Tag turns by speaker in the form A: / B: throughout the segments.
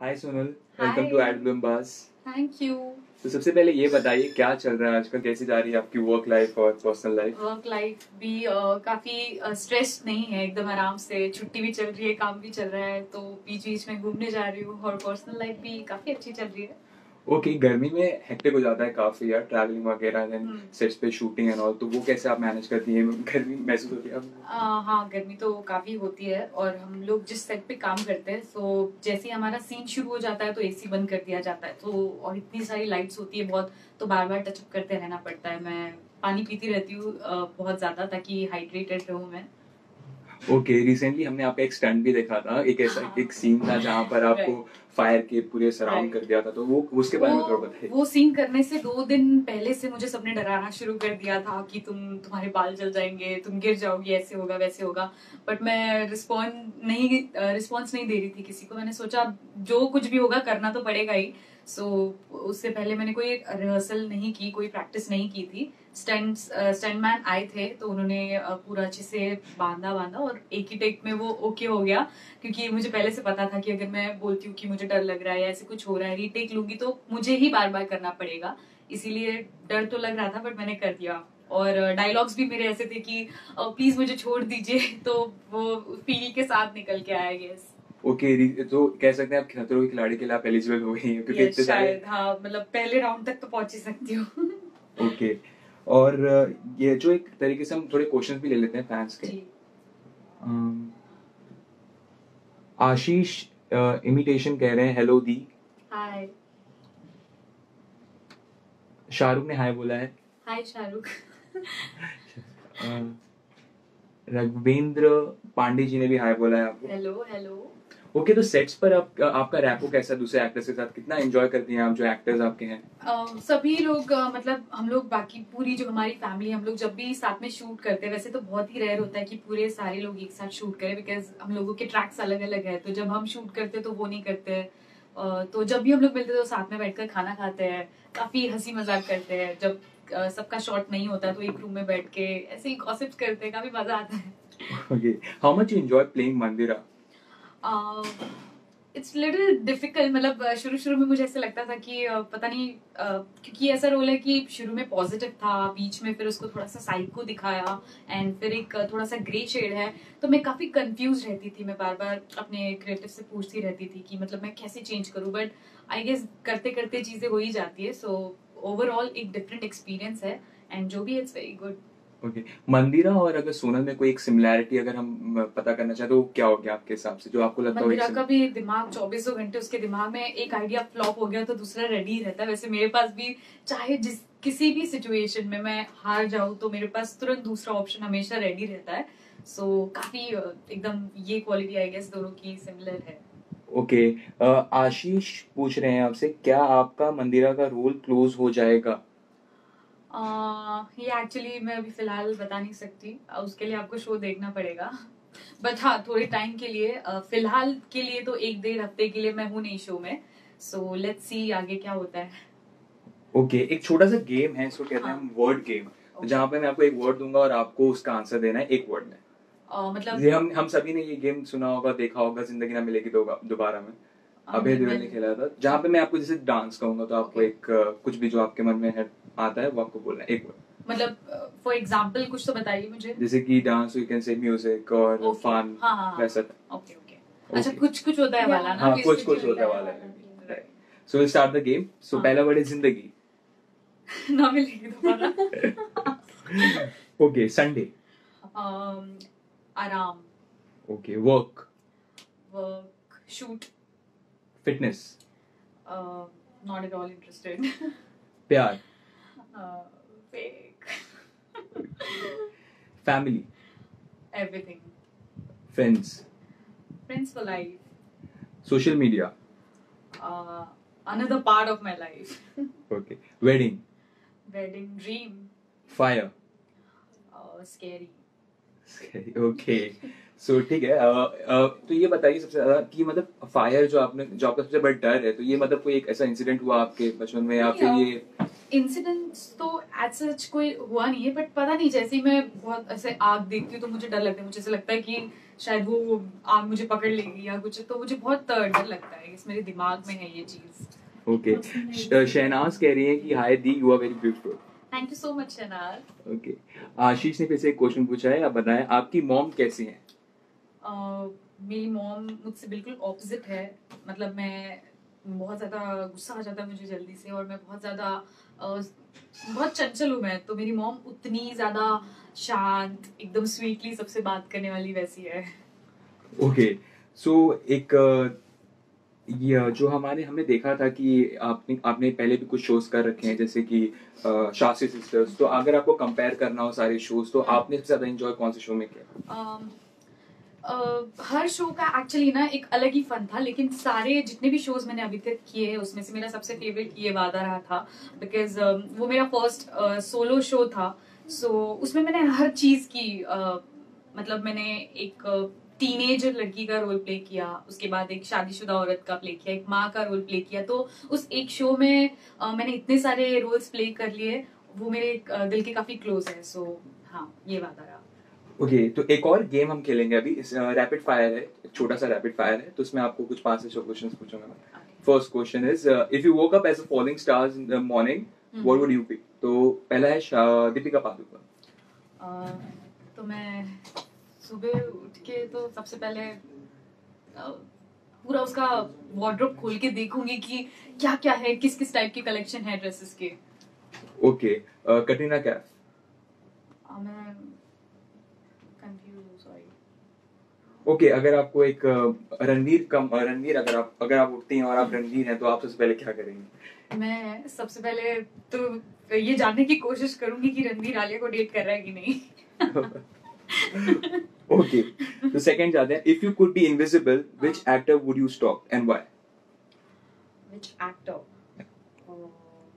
A: Hi Sonal. Welcome to
B: हाय।
A: एडब्लूम बास।
B: Thank you.
A: तो सबसे पहले ये बताइए क्या चल रहा है आजकल, कैसी जा रही है आपकी वर्क लाइफ और पर्सनल लाइफ।
B: वर्क लाइफ भी काफी स्ट्रेस नहीं है, एकदम आराम से छुट्टी भी चल रही है, काम भी चल रहा है, तो बीच बीच में घूमने जा रही हूँ और पर्सनल लाइफ भी काफी अच्छी चल रही है।
A: ओके, गर्मी में हेक्टिक हो जाता है काफी यार, ट्रैवलिंग वगैरह देन
B: हम्म।
A: सेट्स पे शूटिंग एंड ऑल, तो वो कैसे आप मैनेज करती हैं? गर्मी महसूस होती है आपको?
B: हाँ, गर्मी तो काफी होती है और हम लोग जिस सेट पे काम करते हैं, तो जैसे ही हमारा सीन शुरू हो जाता है तो एसी बंद कर दिया जाता है, तो और इतनी सारी लाइट्स होती है बहुत, तो बार बार टचअप करते रहना पड़ता है। मैं पानी पीती रहती हूँ बहुत ज्यादा, ताकि हाइड्रेटेड रहूँ मैं।
A: ओके, रिसेंटली हमने आपका एक स्टंट भी देखा था, एक ऐसा
B: हाँ।
A: एक सीन था जहाँ पर आपको
B: राइट।
A: फायर के पूरे सराउंड
B: राइट।
A: कर दिया था, तो वो उसके
B: वो
A: बारे में थोड़ा बताइए।
B: वो सीन करने से 2 दिन पहले से मुझे सबने डराना शुरू कर दिया था कि तुम्हारे बाल जल जाएंगे, तुम गिर जाओगी, ऐसे होगा वैसे होगा। बट मैं रिस्पॉन्स नहीं दे रही थी किसी को। मैंने सोचा जो कुछ भी होगा करना तो पड़ेगा ही। सो उससे पहले मैंने कोई रिहर्सल नहीं की, कोई प्रैक्टिस नहीं की थी। स्टंट मैन आए थे तो उन्होंने पूरा अच्छे से बांधा बांधा और एक ही टेक में वो ओके हो गया। क्योंकि मुझे पहले से पता था कि अगर मैं बोलती हूँ कि मुझे डर लग रहा है या ऐसे कुछ हो रहा है, रीटेक लूंगी तो मुझे ही बार बार करना पड़ेगा। इसीलिए डर तो लग रहा था, बट मैंने कर दिया। और डायलॉग्स भी मेरे ऐसे थे कि प्लीज मुझे छोड़ दीजिए तो वो फील के साथ निकल के आया। गेस।
A: ओके, तो कह सकते हैं आप खतरों के खिलाड़ी के लिए आप एलिजिबल हो गई हैं क्योंकि
B: यस,
A: इतने सारे।
B: शायद हाँ, मतलब पहले राउंड तक तो पहुंच ही सकती हूँ।
A: ओके। और ये जो एक तरीके से हम थोड़े क्वेश्चंस भी ले लेते हैं फैंस के।
B: जी।
A: अम, आशीष इमिटेशन कह रहे हैं, हेलो दी।
B: हाय।
A: शाहरुख ने हाय बोला है।
B: हाय शाहरुख।
A: अ, रघुवेंद्र पांडे जी ने भी हाय बोला है आपको।
B: Hello hello.
A: ओके, तो सेट्स पर आपका रैपो कैसा है दूसरे एक्टर्स के साथ? कितना एंजॉय करती हैं आप जो एक्टर्स आपके हैं?
B: सभी लोग मतलब हम लोग बाकी पूरी जो हमारी फैमिली, हम लोग जब भी साथ में शूट करते हैं, वैसे तो बहुत ही रेयर होता है कि पूरे सारे लोग एक साथ शूट करें, बिकॉज हम लोगों के ट्रैक्स अलग अलग है, तो जब हम शूट करते हैं तो वो नहीं करते हैं। तो जब भी हम लोग मिलते हैं तो साथ में बैठकर खाना खाते हैं, काफी हंसी मजाक करते हैं। जब सबका शॉट नहीं होता तो एक रूम में बैठ के ऐसे ही गॉसिप्स करते हैं, काफी मजा आता है।
A: Okay, how much you enjoy playing Mandira?
B: It's little difficult. मतलब शुरू शुरू में मुझे ऐसे लगता था कि पता नहीं, क्योंकि ऐसा रोल है कि शुरू में पॉजिटिव था, बीच में फिर उसको थोड़ा सा साइको दिखाया, एंड फिर एक थोड़ा सा ग्रे शेड है। तो मैं काफी कंफ्यूज रहती थी, मैं बार बार अपने क्रिएटिव से पूछती रहती थी कि मतलब मैं कैसे चेंज करूं। बट आई गेस करते करते चीजें हो ही जाती है। सो ओवरऑल एक डिफरेंट एक्सपीरियंस है, एंड जो भी इट्स वेरी गुड।
A: ओके, मंदिरा और अगर सोनल में कोई एक सिमिलैरिटी अगर हम पता करना चाहें तो वो क्या हो गया आपके हिसाब से, जो आपको लगता हो एक
B: मंदिरा का भी दिमाग 24 घंटे, उसके दिमाग में एक आइडिया फ्लॉप हो गया तो दूसरा रेडी रहता है। वैसे मेरे पास भी, चाहे जिस किसी भी सिचुएशन में मैं हार जाऊं तो मेरे पास तुरंत दूसरा ऑप्शन हमेशा रेडी रहता है। सो काफी एकदम ये क्वालिटी आई गेस दोनों की सिमिलर है।
A: ओके। आशीष पूछ रहे हैं आपसे, क्या आपका मंदिरा का रोल क्लोज हो जाएगा?
B: ये एक्चुअली मैं अभी फिलहाल बता नहीं सकती, उसके लिए आपको शो देखना पड़ेगा। बट हाँ, थोड़े टाइम के लिए, फिलहाल के लिए तो 1 1.5 हफ्ते के लिए मैं हूँ नहीं शो में। सो लेट्स सी आगे क्या होता है।
A: ओके, एक छोटा सा गेम है, इसको कहते हैं
B: हाँ।
A: हम वर्ड गेम।
B: ओके।
A: जहाँ पे मैं आपको एक वर्ड दूंगा और आपको उसका आंसर देना है एक वर्ड में।
B: मतलब
A: ये हम सभी ने ये गेम सुना होगा, देखा होगा, जिंदगी ना मिलेगी दोबारा में। अभय देओल ने खेला था, जहाँ पे मैं आपको जैसे डांस कहूंगा तो आपको
B: ओके।
A: एक कुछ भी जो आपके मन में है आता है वो आपको बोलना है, एक वर्ड।
B: मतलब फॉर एग्जाम्पल कुछ तो बताइए मुझे।
A: जैसे कि dance, you can say music और
B: ओके।
A: फन,
B: हाँ हाँ हाँ।
A: वैसा।
B: Okay okay. अच्छा,
A: ओके।
B: कुछ कुछ होता है वाला ना,
A: हाँ, कुछ
B: बेसिकली
A: कुछ
B: होता
A: होता
B: है
A: वाला
B: वाला।
A: है। Right. So will start the game. So
B: हाँ।
A: पहला वर्ड है जिंदगी।
B: ना मिलेगी दोबारा।
A: Okay, Sunday.
B: आराम।
A: Okay, work.
B: Work, shoot.
A: Fitness.
B: Not at all interested.
A: प्यार।
B: Fake.
A: Family.
B: Everything.
A: Friends.
B: Friends for life.
A: Social media.
B: Another part of my life.
A: Okay, wedding.
B: Wedding dream.
A: Fire.
B: Scary.
A: Okay. So ठीक है। तो ये बताइए सबसे ज्यादा कि मतलब फायर जो आपका सबसे बड़ा डर है, तो ये मतलब कोई एक ऐसा इंसिडेंट हुआ आपके बचपन में या फिर ये?
B: इंसिडेंट्स तो एज सच कोई हुआ नहीं है, बट पता नहीं, जैसे ही मैं बहुत ऐसे आग देखती हूँ तो मुझे डर लगता है। मुझे ऐसा लगता है कि शायद वो आग मुझे पकड़ लेगी या कुछ, तो मुझे बहुत डर लगता है, इस मेरे दिमाग में है ये चीज।
A: ओके, शहनाज कह रही है कि हाय दी, you are very beautiful.
B: Thank you so much Shehnaz.
A: Okay, Ashish ने फिर से एक क्वेश्चन पूछा है, आप बताएं आपकी मॉम कैसी हैं?
B: मेरी मॉम मुझसे बिल्कुल ऑपोजिट है। मतलब मैं बहुत ज़्यादा गुस्सा आ जाता है मुझे जल्दी से, और मैं बहुत ज़्यादा बहुत चंचल हूँ मैं, तो मेरी मॉम उतनी ज़्यादा शांत, एकदम स्वीटली सबसे बात करने वाली वैसी है।
A: ओके, सो एक ये जो हमने देखा था कि आपने आपने पहले भी कुछ शोज कर रखे हैं जैसे कि शास्त्री सिस्टर्स, तो अगर आपको कंपेयर करना हो सारे शोज, तो आपने सबसे ज्यादा एंजॉय कौन से शो में किया?
B: हर शो का एक्चुअली ना एक अलग ही फन था, लेकिन सारे जितने भी शोज मैंने अभी तक किए हैं उसमें से मेरा सबसे फेवरेट ये वादा रहा था, बिकॉज वो मेरा फर्स्ट सोलो शो था। सो उसमें मैंने हर चीज की मतलब मैंने एक टीनेजर लड़की का रोल प्ले किया, उसके बाद एक शादीशुदा औरत का प्ले किया, एक माँ का रोल प्ले किया। तो उस एक शो में मैंने इतने सारे रोल्स प्ले कर लिए, वो मेरे दिल के काफी क्लोज है। सो हाँ, ये वादा रहा।
A: ओके, तो एक और गेम हम खेलेंगे अभी, इस रैपिड फायर है, एक छोटा सा रैपिड फायर है, तो उसमें आपको कुछ 5 से 6 क्वेश्चंस पूछूंगा मैं। First question is, if you woke up as a falling stars in the morning, what would you pick? तो पहला है दीपिका पादुकोण।
B: तो मैं सुबह उठ के तो सबसे पहले पूरा उसका वार्डरोब खोल के देखूंगी कि क्या क्या है, किस किस टाइप की कलेक्शन है ड्रेसेस के।
A: ओके, कटरीना कैफ।
B: मैं कंफ्यूज हूँ, सॉरी।
A: ओके, अगर आपको एक रणवीर अगर आप उठती हैं और आप रणवीर हैं, तो आप सबसे पहले क्या करेंगे?
B: मैं सबसे पहले तो ये जानने की कोशिश करूंगी कि रणवीर आलिया को डेट कर रहा है कि नहीं।
A: ओके, तो सेकंड जाते हैं, if you could be invisible, which actor would you stalk and why?
B: Which actor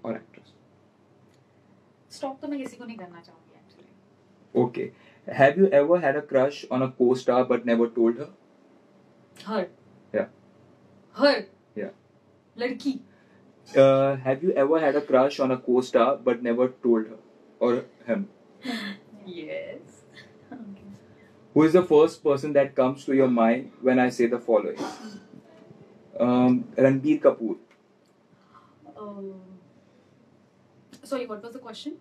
A: और एक्ट्रेस?
B: स्टॉक तो मैं किसी को नहीं करना चाहूंगी actually.
A: Okay, have you ever had a crush on a co-star but never told her?
B: Her
A: या
B: her
A: या
B: लड़की।
A: have you ever had a crush on a co-star but never told her or him?
B: Yes.
A: Who is the first person that comes to your mind when I say the following? Ranbir Kapoor.
B: Sorry, what was the question?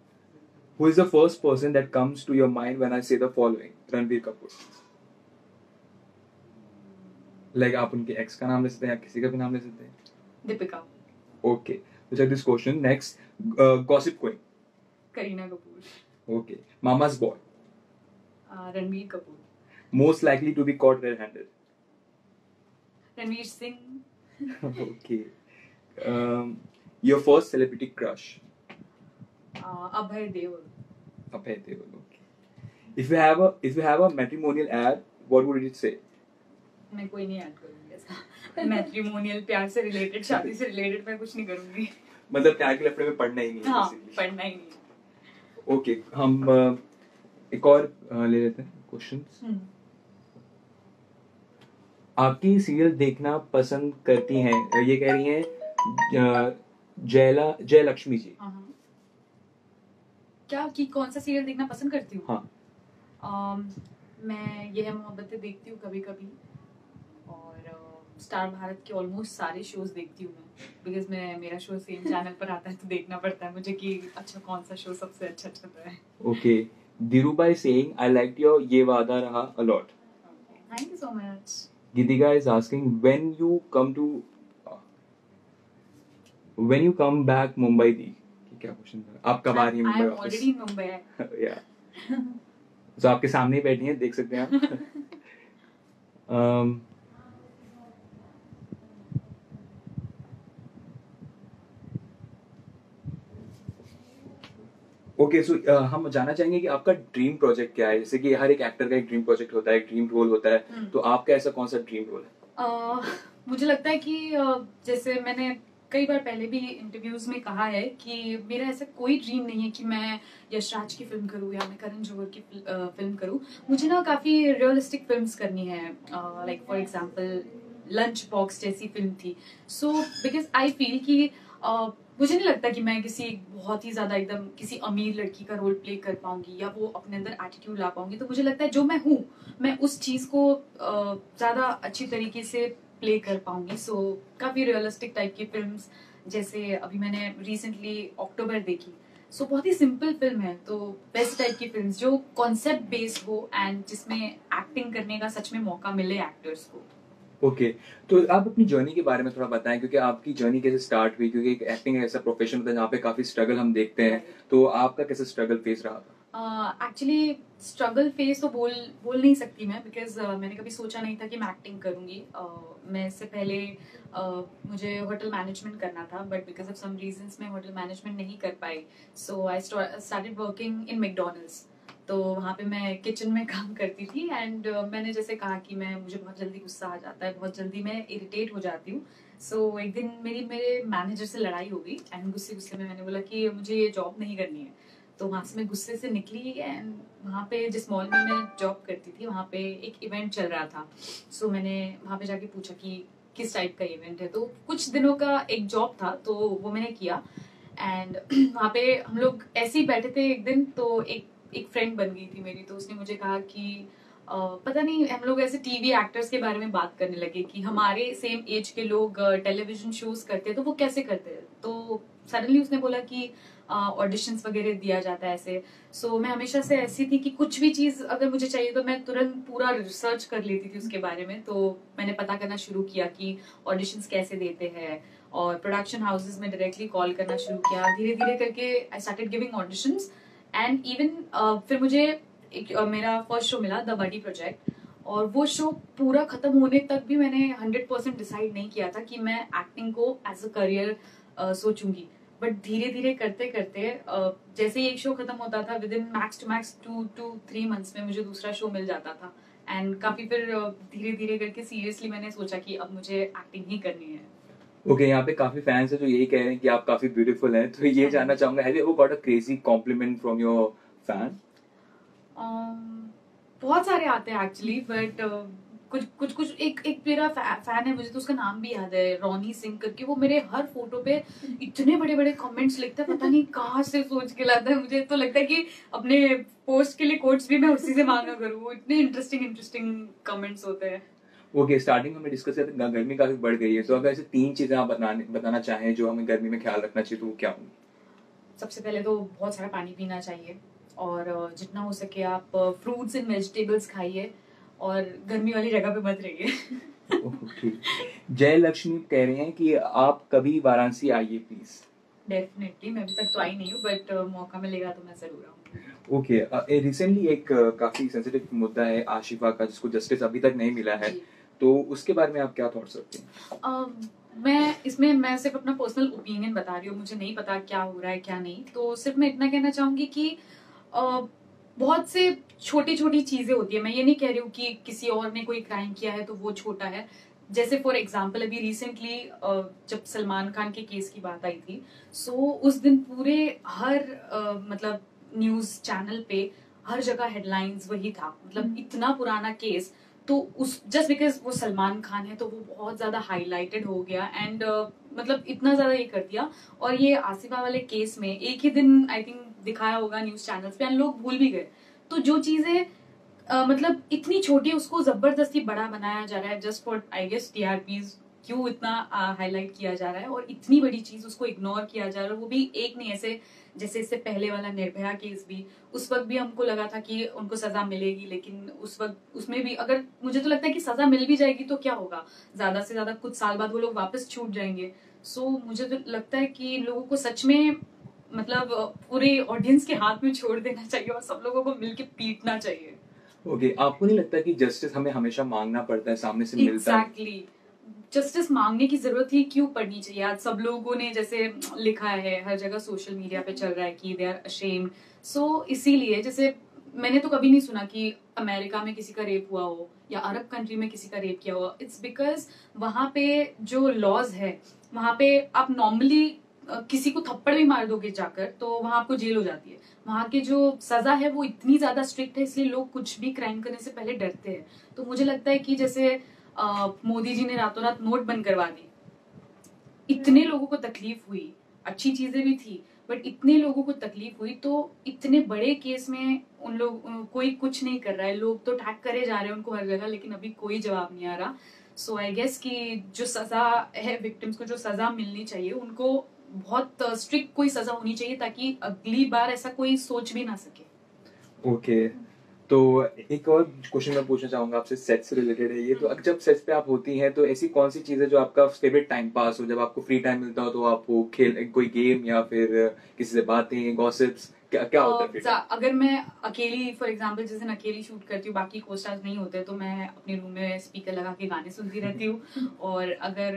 A: Who is the first person that comes to your mind when I say the following? Ranbir Kapoor. Like आप उनके ex का नाम ले सकते हैं या किसी का भी नाम ले सकते हैं.
B: Deepika.
A: Okay, so check this question next. Gossip Queen.
B: Kareena Kapoor.
A: Okay, Mama's Boy.
B: Ranbir Kapoor.
A: Most likely to be caught red-handed.
B: Ranveer Singh.
A: Okay. Your first celebrity crush?
B: Abhay Deol.
A: Abhay Deol. Okay. If you have a matrimonial ad, what would it say?
B: मैं कोई नहीं add करूंगी ऐसा. Matrimonial, प्यार से related, शादी से related मैं कुछ नहीं करूंगी.
A: मतलब प्यार के लफड़े में पढ़ना ही नहीं है.
B: हाँ, पढ़ना ही नहीं.
A: ओके, हम एक और ले लेते हैं क्वेश्चंस. आपकी सीरियल देखना पसंद करती हैं, ये कह रही हैं जयलक्ष्मी जी.
B: क्या कि कौन सा सीरियल देखना पसंद करती हूँ?
A: हाँ.
B: मैं ये है मोहब्बतें देखती हूँ कभी कभी, और स्टार भारत के ऑलमोस्ट सारे शोज देखती हूँ मैं, बिकॉज मेरा शो सेम चैनल पर आता है तो देखना पड़ता है मुझे कि अच्छा कौन सा शो सबसे अच्छा चल रहा है.
A: Okay, Dhirubhai saying I like your ये वादा रहा a lot.
B: Thank you so much.
A: Gitika is asking when you come back Mumbai दी. क्या क्वेश्चन था? आप कब आ रही हैं मुंबई वापस?
B: I'm already in Mumbai.
A: Yeah. तो आपके सामने ही बैठी हैं, देख सकते हैं आप. ओके, सो हम जानना चाहेंगे कि आपका ड्रीम प्रोजेक्ट क्या है. जैसे कि हर एक एक्टर का एक ड्रीम प्रोजेक्ट होता है, एक ड्रीम रोल होता है, तो आपका ऐसा कौन सा ड्रीम रोल है?
B: मुझे लगता है कि जैसे मैंने कई बार पहले भी इंटरव्यूज में कहा है कि मेरा ऐसा कोई ड्रीम नहीं है कि मैं यशराज की फिल्म करूँ या मैं करण जौहर की फिल्म करूँ. मुझे ना काफी रियलिस्टिक फिल्म्स करनी है. Like for example lunch box जैसी फिल्म थी. सो बिकॉज आई फील कि मुझे नहीं लगता कि मैं किसी बहुत ही ज्यादा एकदम किसी अमीर लड़की का रोल प्ले कर पाऊंगी या वो अपने अंदर एटीट्यूड ला पाऊंगी। तो मुझे लगता है जो मैं हूँ मैं उस चीज को ज्यादा अच्छी तरीके से प्ले कर पाऊंगी। सो काफी रियलिस्टिक टाइप की फिल्म्स, जैसे अभी मैंने रिसेंटली अक्टूबर देखी, सो बहुत ही सिंपल फिल्म है, तो बेस्ट टाइप की फिल्म्स जो कॉन्सेप्ट बेस्ड हो एंड जिसमें एक्टिंग करने का सच में मौका मिले एक्टर्स को।
A: ओके तो आप अपनी जर्नी के बारे में थोड़ा बताएं, क्योंकि आपकी जर्नी कैसे स्टार्ट हुई, क्योंकि एक एक्टिंग ऐसा प्रोफेशन होता है जहाँ पे काफी स्ट्रगल हम देखते हैं, तो आपका कैसे स्ट्रगल फेस रहा था?
B: एक्चुअली स्ट्रगल फेस तो बोल नहीं सकती मैं, बिकॉज मैंने कभी सोचा नहीं था कि मैं एक्टिंग करूंगी। मैं इससे पहले मुझे होटल मैनेजमेंट करना था, but because of some reasons मैं होटल मैनेजमेंट नहीं कर पाई। So I started working in McDonald's. तो वहाँ पे मैं किचन में काम करती थी एंड मैंने जैसे कहा कि मुझे बहुत जल्दी गुस्सा आ जाता है, बहुत जल्दी मैं इरिटेट हो जाती हूँ। सो एक दिन मेरे मैनेजर से लड़ाई हो गई एंड गुस्से में मैंने बोला कि मुझे ये जॉब नहीं करनी है। तो वहाँ से मैं गुस्से से निकली एंड वहाँ पे जिस मॉल में मैं जॉब करती थी वहाँ पे एक इवेंट चल रहा था। सो मैंने वहाँ पे जाके पूछा कि किस टाइप का इवेंट है, तो कुछ दिनों का एक जॉब था तो वो मैंने किया। एंड वहाँ पे हम लोग ऐसे ही बैठे थे एक दिन, तो एक फ्रेंड बन गई थी मेरी, तो उसने मुझे कहा कि पता नहीं, हम लोग ऐसे टीवी एक्टर्स के बारे में बात करने लगे कि हमारे सेम एज के लोग टेलीविजन शोज करते हैं तो वो कैसे करते हैं। तो सडनली उसने बोला कि ऑडिशंस वगैरह दिया जाता है ऐसे। सो मैं हमेशा से ऐसी थी कि कुछ भी चीज अगर मुझे चाहिए तो मैं तुरंत पूरा रिसर्च कर लेती थी उसके बारे में। तो मैंने पता करना शुरू किया कि ऑडिशंस कैसे देते हैं और प्रोडक्शन हाउसेस में डायरेक्टली कॉल करना शुरू किया। धीरे धीरे करके I started giving auditions and even फिर मुझे मेरा फर्स्ट शो मिला, द बडी प्रोजेक्ट। और वो शो पूरा खत्म होने तक भी मैंने 100% डिसाइड नहीं किया था कि मैं एक्टिंग को एज अ करियर सोचूंगी। बट धीरे धीरे करते करते जैसे ही एक शो खत्म होता था, within max to max 2 to 3 months में मुझे दूसरा शो मिल जाता था। एंड काफी फिर धीरे धीरे करके सीरियसली मैंने सोचा कि अब मुझे एक्टिंग ही करनी है।
A: ओके यहाँ पे काफी फैंस है जो यही कह रहे हैं कि आप काफी ब्यूटीफुल हैं, तो ये जानना चाहूंगा, have you ever got a crazy compliment from your fan?
B: बहुत सारे आते हैं एक्चुअली, बट कुछ एक मेरा फैन है, मुझे तो उसका नाम भी याद है, रोनी सिंह करके। वो मेरे हर फोटो पे इतने बड़े बड़े कमेंट्स लिखता है, पता नहीं कहाँ से सोच के लाता है। मुझे तो लगता है कि अपने पोस्ट के लिए कोट्स भी मैं उसी से मांगा करूँ, वो इतने इंटरेस्टिंग कमेंट्स होते हैं।
A: ओके स्टार्टिंग में डिस्कस किया था गर्मी काफी बढ़ गई है, तो अगर ऐसे 3 चीजें आप बताना चाहें जो हमें गर्मी में ख्याल रखना चाहिए तो वो क्या होंगी?
B: सबसे पहले तो बहुत सारा पानी पीना चाहिए और जितना हो सके आप फ्रूट्स एंड वेजिटेबल्स खाइए और गर्मी वाली जगह पे मत रहिए।
A: ओके जय लक्ष्मी कह रहे हैं कि आप कभी वाराणसी आइए प्लीज।
B: डेफिनेटली, मैं अभी तक तो आई नहीं हूँ, बट मौका मिलेगा तो मैं जरूर आऊंगी।
A: ओके रिसेंटली एक काफी सेंसिटिव मुद्दा है आशिफा का, जिसको जस्टिस अभी तक नहीं मिला है, तो उसके बारे में आप क्या थॉट्स रखते हैं?
B: मैं सिर्फ अपना पर्सनल ओपिनियन बता रही हूँ, मुझे नहीं पता क्या हो रहा है क्या नहीं। तो सिर्फ मैं इतना कहना चाहूंगी कि बहुत से छोटी छोटी चीजें होती है। मैं ये नहीं कह रही हूँ कि किसी और ने कोई क्राइम किया है तो वो छोटा है। जैसे फॉर एग्जाम्पल अभी रिसेंटली जब सलमान खान के केस की बात आई थी, सो उस दिन पूरे हर मतलब न्यूज चैनल पे हर जगह हेडलाइंस वही था। मतलब इतना पुराना केस, तो उस जस्ट बिकॉज वो सलमान खान है तो वो बहुत ज्यादा हाईलाइटेड हो गया एंड मतलब इतना ज्यादा ये कर दिया। और ये आसिफा वाले केस में एक ही दिन आई थिंक दिखाया होगा न्यूज चैनल्स पे एंड लोग भूल भी गए। तो जो चीजें मतलब इतनी छोटी, उसको जबरदस्ती बड़ा बनाया जा रहा है just for I guess TRPs. क्यों इतना हाईलाइट किया जा रहा है और इतनी बड़ी चीज उसको इग्नोर किया जा रहा है, वो भी एक नहीं, ऐसे जैसे इससे पहले वाला निर्भया केस भी, उस वक्त भी हमको लगा था कि उनको सजा मिलेगी, लेकिन उस वक्त उसमें भी अगर मुझे तो लगता है कि सजा मिल भी जाएगी तो क्या होगा, ज्यादा से ज्यादा कुछ साल बाद वो लोग वापस छूट जाएंगे। सो मुझे तो लगता है कि लोगों को सच में मतलब पूरे ऑडियंस के हाथ में छोड़ देना चाहिए और सब लोगों को मिलके पीटना चाहिए।
A: ओके आपको नहीं लगता कि जस्टिस हमें हमेशा मांगना पड़ता है, सामने से मिलता है?
B: एग्जैक्टली, जस्टिस मांगने की जरूरत ही क्यों पड़नी चाहिए? आज सब लोगों ने जैसे लिखा है, हर जगह सोशल मीडिया पे चल रहा है कि दे आर अशेम्ड। सो इसीलिए जैसे मैंने तो कभी नहीं सुना कि अमेरिका में किसी का रेप हुआ हो या अरब कंट्री में किसी का रेप किया हुआ। इट्स बिकॉज वहां पे जो लॉज है, वहां पे आप नॉर्मली किसी को थप्पड़ भी मार दोगे जाकर तो वहां आपको जेल हो जाती है। वहां की जो सजा है वो इतनी ज्यादा स्ट्रिक्ट है, इसलिए लोग कुछ भी क्राइम करने से पहले डरते हैं। तो मुझे लगता है कि जैसे मोदी जी ने रातों रात नोट बंद करवा दी, इतने लोगों को तकलीफ हुई, अच्छी चीजें भी थी, बट इतने लोगों को तकलीफ हुई, तो इतने बड़े केस में उन लोग कोई कुछ नहीं कर रहा है, लोग तो टैग करे जा रहे हैं उनको हर जगह, लेकिन अभी कोई जवाब नहीं आ रहा। सो आई गेस कि जो सजा है विक्टिम्स को, जो सजा मिलनी चाहिए उनको, बहुत स्ट्रिक्ट कोई सजा होनी चाहिए ताकि अगली बार ऐसा कोई सोच भी ना सके।
A: ओके, तो एक और क्वेश्चन मैं पूछना चाहूंगा आपसे, सेट से रिलेटेड है ये। तो जब सेट पे आप होती हैं तो ऐसी कौन सी चीज है जो आपका फेवरेट टाइम पास हो, जब आपको फ्री टाइम मिलता हो तो आप वो खेल कोई गेम या फिर किसी से बातें, गॉसिप्स, क्या क्या होता है free time?
B: अगर मैं अकेली, फॉर एग्जांपल जिस दिन अकेली शूट करती हूँ, बाकी को स्टार्स नहीं होते, तो मैं अपने रूम में स्पीकर लगा के गाने सुनती रहती हूँ। और अगर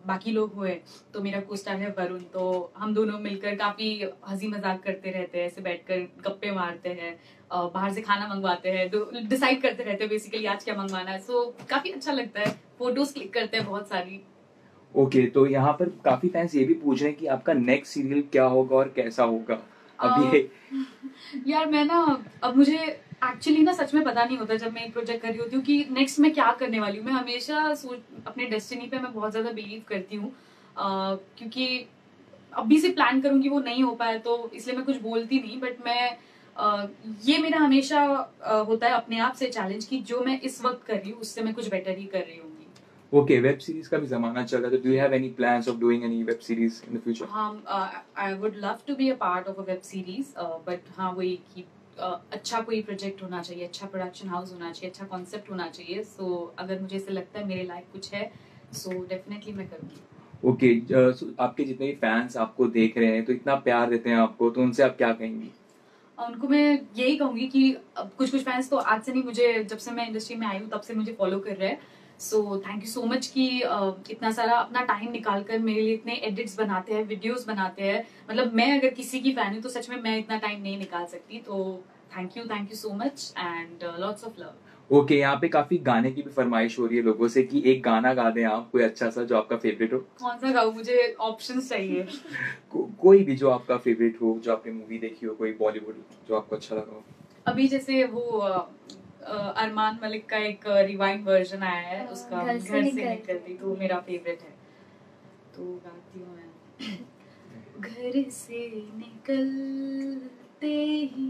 B: बाकी लोग हुए तो मेरा को स्टार है वरुण, तो हम दोनों मिलकर काफी हंसी मजाक करते रहते हैं, ऐसे बैठकर गप्पे मारते हैं, बाहर से खाना मंगवाते हैं, डिसाइड करते रहते हैं बेसिकली आज क्या मंगवाना है। सो काफी अच्छा लगता है, फोटोज क्लिक करते हैं बहुत सारी।
A: ओके, तो यहाँ पर काफी फैंस ये भी पूछ रहे हैं कि आपका नेक्स्ट सीरियल क्या होगा और कैसा होगा अभी।
B: यार मैं ना, अब मुझे एक्चुअली ना सच में पता नहीं होता जब मैं एक प्रोजेक्ट कर रही होती हूँ कि नेक्स्ट मैं क्या करने वाली हूँ। मैं हमेशा अपने डेस्टिनी पे मैं बहुत ज्यादा बिलीव करती हूँ, क्योंकि अभी से प्लान करूंगी वो नहीं हो पाया तो इसलिए मैं कुछ बोलती नहीं, बट मैं ये मेरा हमेशा होता है अपने आप से चैलेंज कि जो मैं इस वक्त कर रही हूँ उससे मैं कुछ बेटर ही कर रही हूँ।
A: ओके, वेब सीरीज का भी जमाना चल रहा है, तो do you have any plans of doing any web series in the future?
B: I would love to be a part of a web series, but हाँ वही कि अच्छा कोई प्रोजेक्ट होना चाहिए, अच्छा प्रोडक्शन हाउस होना चाहिए, अच्छा कॉन्सेप्ट होना चाहिए। सो अगर मुझे ऐसे लगता है मेरे लायक कुछ है, सो डेफिनेटली मैं करूँगी।
A: ओके, आपके जितने भी फैंस आपको देख रहे हैं तो इतना प्यार देते हैं आपको, तो उनसे आप क्या कहेंगी?
B: उनको मैं यही कहूंगी कि कुछ कुछ फैंस तो आज से नहीं, मुझे जब से मैं इंडस्ट्री में आई हूँ तब से मुझे फॉलो कर रहे हैं। So thank you so much कि इतना सारा अपना टाइम निकाल कर मेरे लिए इतने एडिट्स बनाते हैं, वीडियोस बनाते हैं। मतलब मैं अगर किसी की फैन हूँ तो सच में मैं इतना टाइम नहीं निकाल सकती। तो thank you so much and lots of love.
A: Okay, यहाँ पे काफी गाने की भी फरमाइश हो रही है लोगों से कि एक गाना गा दें आप, कोई अच्छा सा जो आपका फेवरेट हो।
B: कौन सा गाऊं? मुझे ऑप्शंस चाहिए।
A: कोई भी जो आपका फेवरेट हो, जो आपने मूवी देखी हो, कोई बॉलीवुड जो आपको अच्छा लगा हो।
B: अभी जैसे वो अरमान मलिक का एक रिवाइंड वर्जन आया है, उसका घर से निकलती, तो मेरा फेवरेट है, तो गाती हूँ मैं। घर से निकलते ही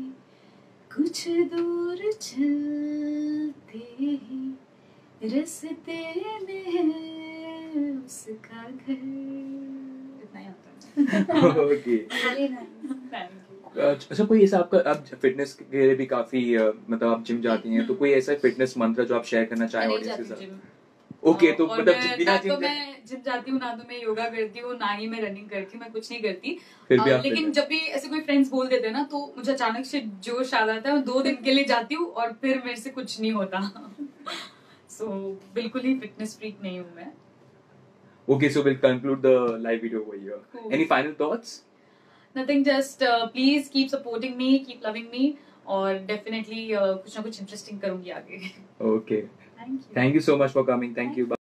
B: कुछ दूर चलते ही रास्ते में है उसका घर। इतना ही आता है।
A: Okay,
B: Thank you.
A: अच्छा कोई ऐसा आपका, आप फिटनेस के लिए भी काफी मतलब आप जिम जाती हैं, तो कोई ऐसा फिटनेस मंत्र जो आप शेयर करना चाहें
B: मैं नहीं
A: ऑडियंस के
B: जाती
A: साथ?
B: जिम।
A: ओके, तो
B: और
A: मतलब
B: मैं
A: बिना
B: ना
A: जिम
B: तो मैं जिम जाती हूँ, ना तो मैं योगा करती हूँ, ना ही मैं रनिंग करती हूँ, मैं कुछ नहीं करती।
A: फिर भी आप
B: लेकिन
A: fit
B: जब भी ऐसे कोई फ्रेंड्स बोल देते हैं ना, तो मुझे अचानक से जोश आ जाता है, मैं 2 दिन के लिए जाती हूँ और फिर मेरे से कुछ नहीं होता। सो बिल्कुल ही फिटनेस फ्रीक नहीं हूँ मैं।
A: Okay, so we'll conclude the live video over here.
B: Cool.
A: Any final thoughts?
B: Nothing, just please keep supporting me, keep loving me, और definitely कुछ ना कुछ interesting करूँगी आगे।
A: Okay.
B: Thank you.
A: Thank you so much for coming. Thank you. Bye.